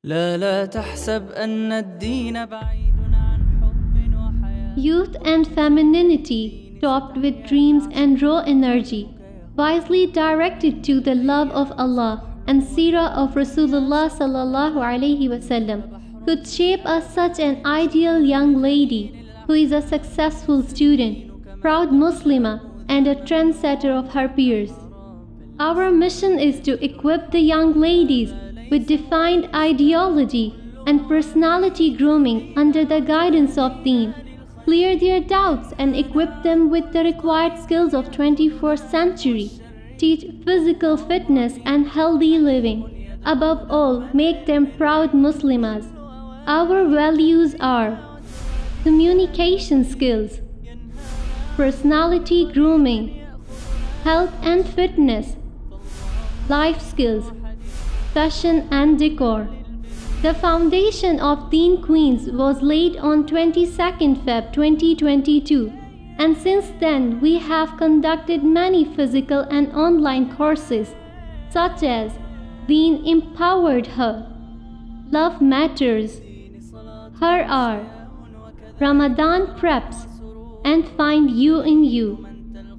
لا تحسب أن الدين بعيد عن حب وحياة. Youth and femininity, topped with dreams and raw energy, wisely directed to the love of Allah and seerat of Rasulullah sallallahu alaihi wasallam, could shape us such an ideal young lady who is a successful student, proud muslimah, and a trendsetter of her peers. Our mission is to equip the young ladies with defined ideology and personality grooming under the guidance of Deen, clear their doubts and equip them with the required skills of 21st century, teach physical fitness and healthy living. Above all, make them proud Muslimas. Our values are communication skills, personality grooming, health and fitness, life skills, fashion and decor. The foundation of Deen Queens was laid on 22nd Feb 2022, and since then we have conducted many physical and online courses such as Deen Empowered Her, Love Matters, Her Hour, Ramadan Preps, and Find You in You.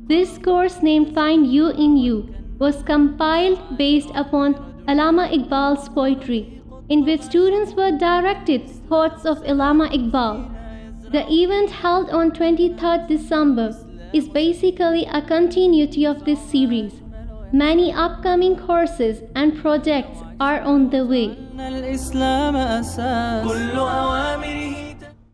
This course named Find You in You was compiled based upon Allama Iqbal's poetry, in which students were directed thoughts of Allama Iqbal. The event held on 23rd December is basically a continuity of this series. Many upcoming courses and projects are on the way. الإسلام أساس كل أوامره